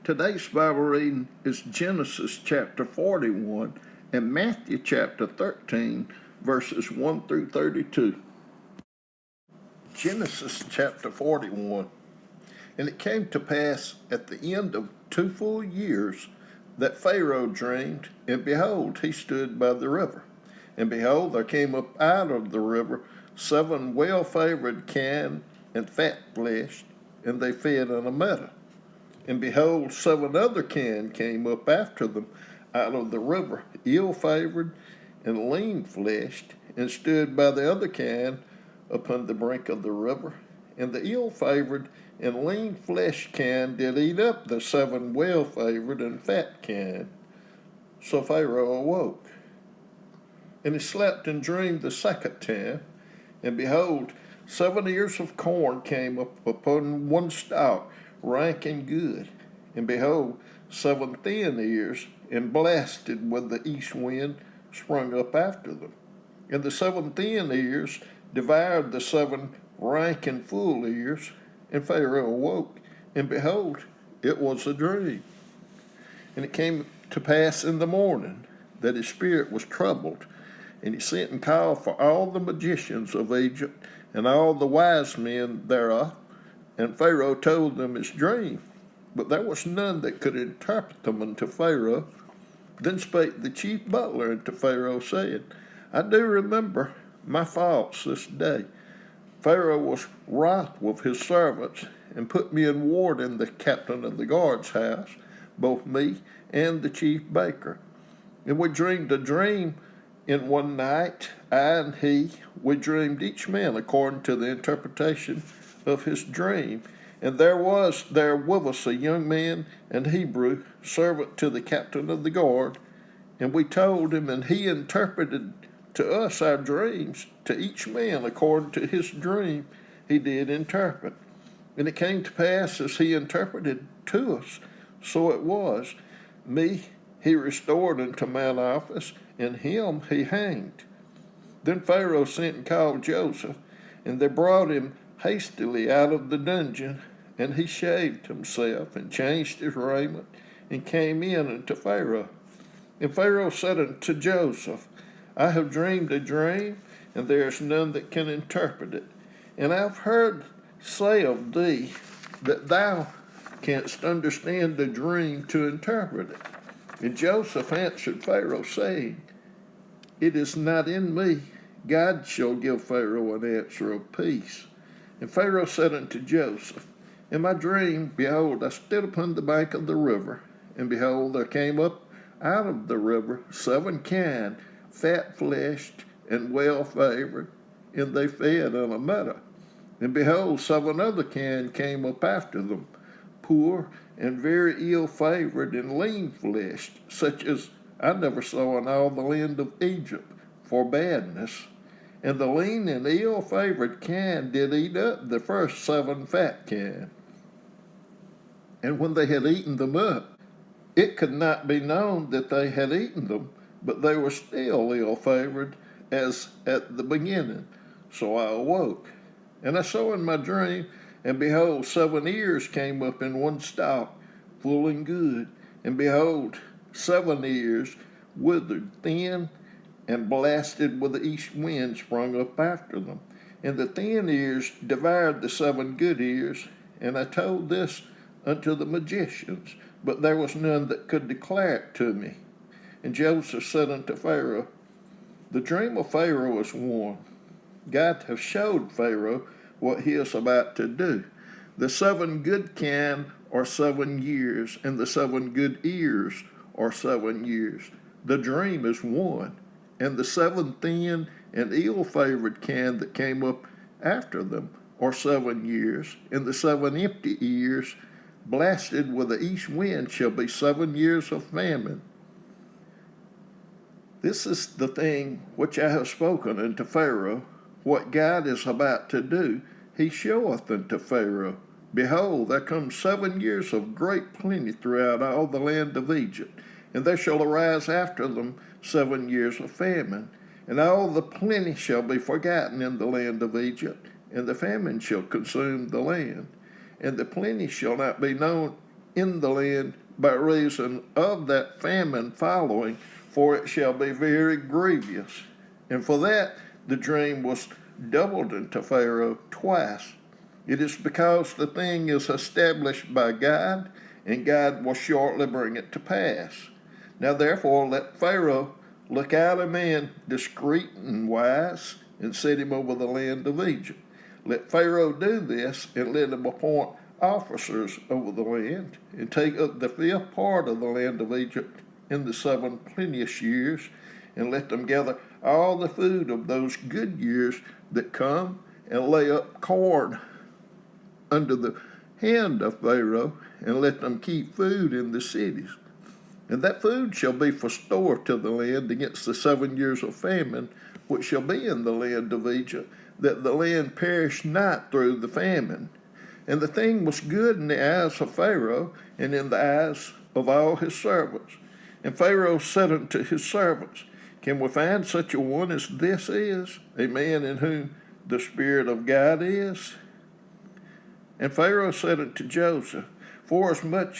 Today's Bible reading is Genesis chapter 41 and Matthew chapter 13, verses 1 through 32. Genesis chapter 41. And it came to pass at the end of 2 full years that Pharaoh dreamed, and behold, he stood by the river. And behold, there came up out of the river 7 well-favored kine and fat-fleshed, and they fed in a meadow. And behold, 7 other kine came up after them out of the river, ill-favored and lean-fleshed, and stood by the other kine upon the brink of the river. And the ill-favored and lean-fleshed kine did eat up the 7 well-favored and fat kine. So Pharaoh awoke, and he slept and dreamed the second time. And behold, 7 ears of corn came up upon one stalk, rank and good. And behold, 7 thin ears, and blasted with the east wind, sprung up after them. And the 7 thin ears devoured the 7 rank and full ears. And Pharaoh awoke, and behold, it was a dream. And it came to pass in the morning that his spirit was troubled, and he sent and called for all the magicians of Egypt and all the wise men thereof. And Pharaoh told them his dream, but there was none that could interpret them unto Pharaoh. Then spake the chief butler unto Pharaoh, saying, I do remember my faults this day. Pharaoh was wroth with his servants, and put me in ward in the captain of the guard's house, both me and the chief baker. And we dreamed a dream in one night, I and he. We dreamed each man according to the interpretation of his dream. And there was there with us a young man, an Hebrew, servant to the captain of the guard. And we told him, and he interpreted to us our dreams, to each man according to his dream he did interpret. And it came to pass as he interpreted to us, so it was. Me he restored unto mine office, and him he hanged. Then Pharaoh sent and called Joseph, and they brought him hastily out of the dungeon, and he shaved himself, and changed his raiment, and came in unto Pharaoh. And Pharaoh said unto Joseph, I have dreamed a dream, and there is none that can interpret it. And I've heard say of thee that thou canst understand the dream to interpret it. And Joseph answered Pharaoh, saying, It is not in me. God shall give Pharaoh an answer of peace. And Pharaoh said unto Joseph, In my dream, behold, I stood upon the bank of the river, and behold, there came up out of the river 7 kine, fat-fleshed and well-favored, and they fed in a meadow. And behold, 7 other kine came up after them, poor and very ill-favored and lean-fleshed, such as I never saw in all the land of Egypt, for badness. And the lean and ill-favored kine did eat up the first 7 fat kine. And when they had eaten them up, it could not be known that they had eaten them, but they were still ill-favored as at the beginning. So I awoke, and I saw in my dream, and behold, 7 ears came up in one stalk, full and good. And behold, 7 ears withered, thin, and blasted with the east wind sprung up after them. And the thin ears devoured the 7 good ears. And I told this unto the magicians, but there was none that could declare it to me. And Joseph said unto Pharaoh, The dream of Pharaoh is one. God hath showed Pharaoh what he is about to do. The 7 good kine are 7 years, and the 7 good ears are 7 years. The dream is one. And the 7 thin and ill-favored kine that came up after them are 7 years, and the 7 empty ears, blasted with the east wind, shall be 7 years of famine. This is the thing which I have spoken unto Pharaoh. What God is about to do, he showeth unto Pharaoh. Behold, there come 7 years of great plenty throughout all the land of Egypt, and there shall arise after them 7 years of famine. And all the plenty shall be forgotten in the land of Egypt, and the famine shall consume the land. And the plenty shall not be known in the land by reason of that famine following, for it shall be very grievous. And for that the dream was doubled unto Pharaoh twice. It is because the thing is established by God, and God will shortly bring it to pass. Now therefore let Pharaoh look out a man discreet and wise, and set him over the land of Egypt. Let Pharaoh do this, and let him appoint officers over the land, and take up the fifth part of the land of Egypt in the 7 plenteous years, and let them gather all the food of those good years that come, and lay up corn under the hand of Pharaoh, and let them keep food in the cities. And that food shall be for store to the land against the 7 years of famine, which shall be in the land of Egypt, that the land perish not through the famine. And the thing was good in the eyes of Pharaoh, and in the eyes of all his servants. And Pharaoh said unto his servants, Can we find such a one as this is, a man in whom the Spirit of God is? And Pharaoh said unto Joseph, Forasmuch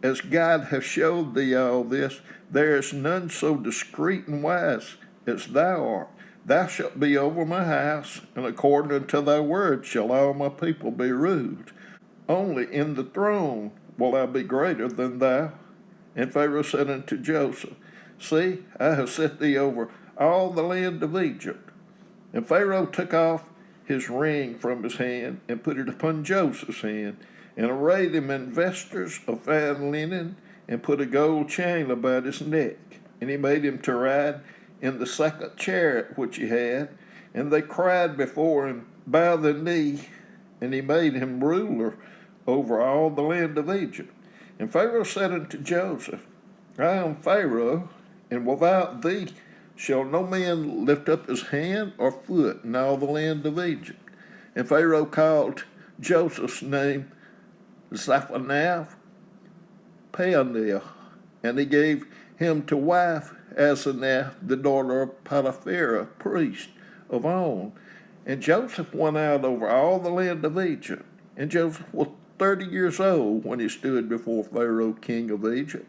as God hath showed thee all this, there is none so discreet and wise as thou art. Thou shalt be over my house, and according unto thy word shall all my people be ruled. Only in the throne will I be greater than thou. And Pharaoh said unto Joseph, See, I have set thee over all the land of Egypt. And Pharaoh took off his ring from his hand, and put it upon Joseph's hand, and arrayed him in vestures of fine linen, and put a gold chain about his neck. And he made him to ride in the second chariot which he had, and they cried before him, Bow the knee, and he made him ruler over all the land of Egypt. And Pharaoh said unto Joseph, I am Pharaoh, and without thee shall no man lift up his hand or foot in all the land of Egypt. And Pharaoh called Joseph's name Zaphenath Paneah, and he gave him to wife Asenath, the daughter of Potiphera, priest of On. And Joseph went out over all the land of Egypt. And Joseph was 30 years old when he stood before Pharaoh, king of Egypt.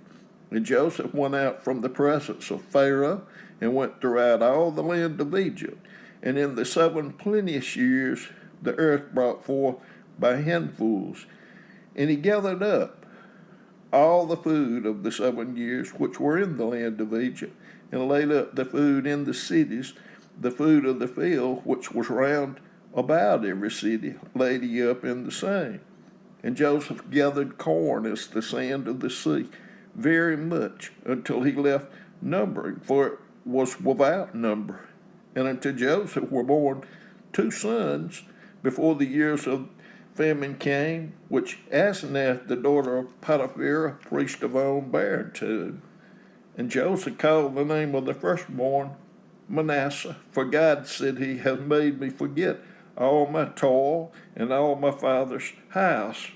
And Joseph went out from the presence of Pharaoh, and went throughout all the land of Egypt. And in the 7 plenteous years the earth brought forth by handfuls. And he gathered up all the food of the 7 years which were in the land of Egypt, and laid up the food in the cities, the food of the field which was round about every city, laid he up in the same. And Joseph gathered corn as the sand of the sea, very much, until he left numbering, for it was without number. And unto Joseph were born 2 sons before the years of famine came, which Asenath, the daughter of Potiphera, priest of On, bare to him. And Joseph called the name of the firstborn Manasseh, for God said, He hath made me forget all my toil and all my father's house.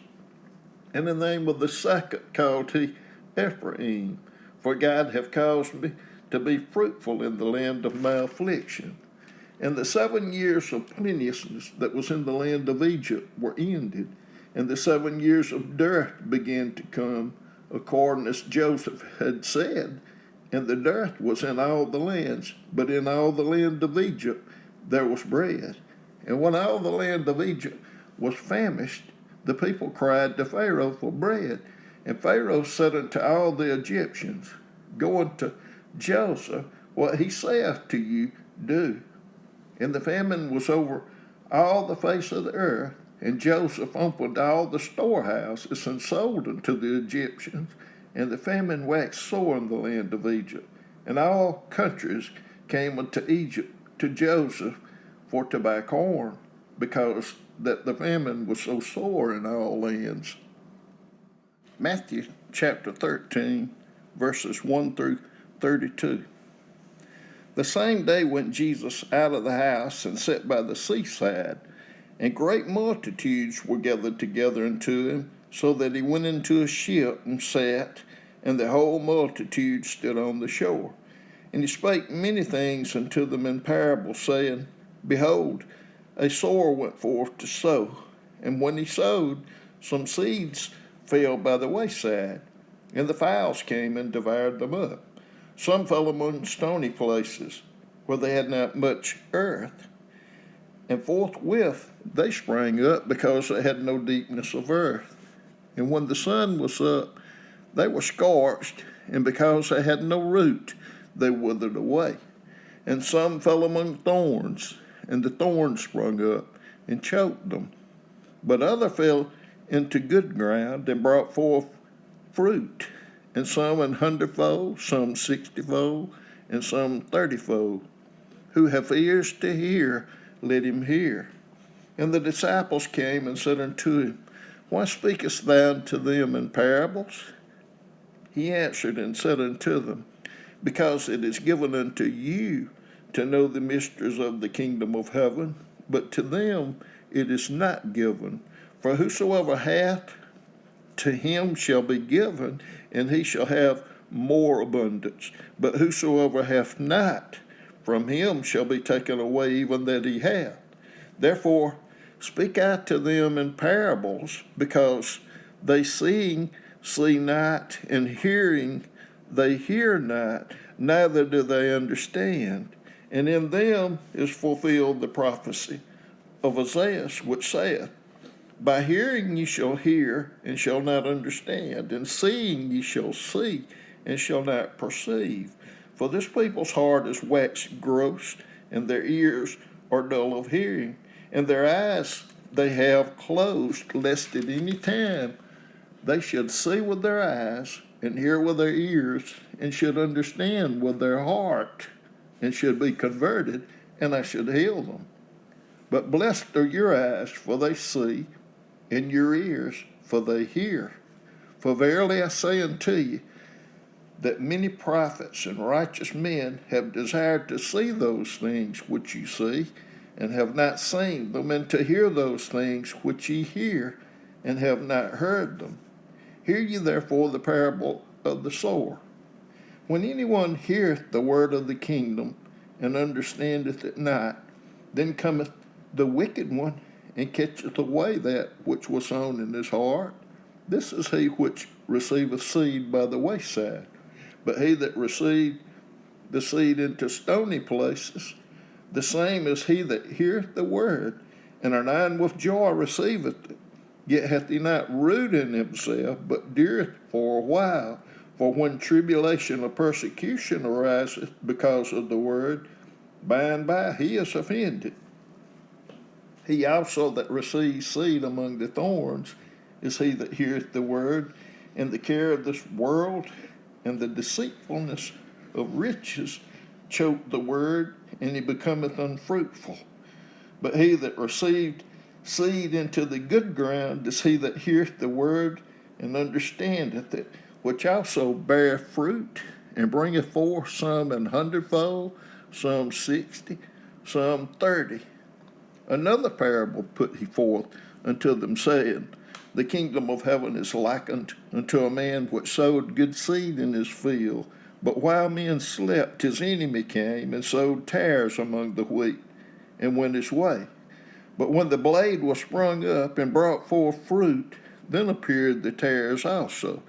And the name of the second called he Ephraim, for God hath caused me to be fruitful in the land of my affliction. And the 7 years of plenteousness that was in the land of Egypt were ended, and the 7 years of dearth began to come, according as Joseph had said. And the dearth was in all the lands, but in all the land of Egypt there was bread. And when all the land of Egypt was famished, the people cried to Pharaoh for bread. And Pharaoh said unto all the Egyptians, Go unto Joseph, what he saith to you, do. And the famine was over all the face of the earth, and Joseph opened all the storehouses and sold unto the Egyptians, and the famine waxed sore in the land of Egypt. And all countries came unto Egypt to Joseph for to buy corn, because that the famine was so sore in all lands. Matthew chapter 13, verses 1 through 32. The same day went Jesus out of the house and sat by the seaside, and great multitudes were gathered together unto him, so that he went into a ship and sat, and the whole multitude stood on the shore. And he spake many things unto them in parables, saying, Behold, a sower went forth to sow, and when he sowed, some seeds fell by the wayside, and the fowls came and devoured them up. Some fell among stony places, where they had not much earth, and forthwith they sprang up, because they had no deepness of earth. And when the sun was up, they were scorched, and because they had no root, they withered away. And some fell among thorns, and the thorns sprung up and choked them. But other fell into good ground and brought forth fruit, and some an hundredfold, some 60-fold, and some 30-fold. Who have ears to hear, let him hear. And the disciples came and said unto him, Why speakest thou to them in parables? He answered and said unto them, Because it is given unto you to know the mysteries of the kingdom of heaven, but to them it is not given. For whosoever hath, to him shall be given, and he shall have more abundance. But whosoever hath not, from him shall be taken away even that he hath. Therefore speak I to them in parables, because they see not, and hearing they hear not, neither do they understand. And in them is fulfilled the prophecy of Isaiah, which saith, By hearing ye shall hear, and shall not understand, and seeing ye shall see, and shall not perceive. For this people's heart is waxed gross, and their ears are dull of hearing, and their eyes they have closed, lest at any time they should see with their eyes, and hear with their ears, and should understand with their heart, and should be converted, and I should heal them. But blessed are your eyes, for they see, and your ears, for they hear. For verily I say unto you, that many prophets and righteous men have desired to see those things which you see, and have not seen them, and to hear those things which ye hear, and have not heard them. Hear ye therefore the parable of the sower. When anyone heareth the word of the kingdom, and understandeth it not, then cometh the wicked one, and catcheth away that which was sown in his heart. This is he which receiveth seed by the wayside. But he that received the seed into stony places, the same is he that heareth the word, and anon with joy receiveth it. Yet hath he not root in himself, but dureth for a while. For when tribulation or persecution ariseth because of the word, by and by he is offended. He also that receives seed among the thorns is he that heareth the word, and the care of this world and the deceitfulness of riches choke the word, and he becometh unfruitful. But he that received seed into the good ground is he that heareth the word, and understandeth it, which also beareth fruit, and bringeth forth some an hundredfold, some 60, some 30. Another parable put he forth unto them, saying, The kingdom of heaven is likened unto a man which sowed good seed in his field. But while men slept, his enemy came and sowed tares among the wheat, and went his way. But when the blade was sprung up and brought forth fruit, then appeared the tares also.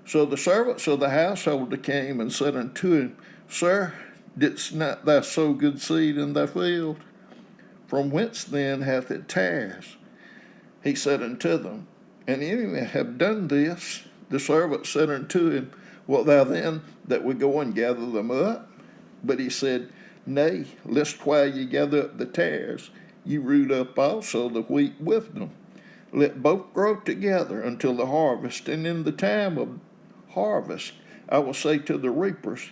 So the servants of the householder came and said unto him, Sir, didst not thou sow good seed in thy field? From whence then hath it tares? He said unto them, An enemy have done this. The servant said unto him, Wilt thou then that we go and gather them up? But he said, Nay, lest while ye gather up the tares, ye root up also the wheat with them. Let both grow together until the harvest, and in the time of harvest I will say to the reapers,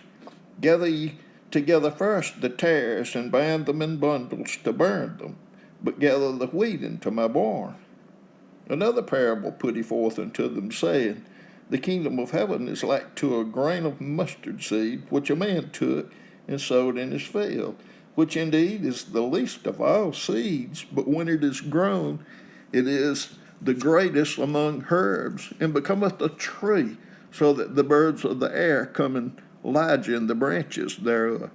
Gather ye together first the tares, and bind them in bundles to burn them, but gather the wheat into my barn. Another parable put he forth unto them, saying, The kingdom of heaven is like to a grain of mustard seed, which a man took and sowed in his field, which indeed is the least of all seeds, but when it is grown, it is the greatest among herbs, and becometh a tree, so that the birds of the air come and lodge in the branches thereof.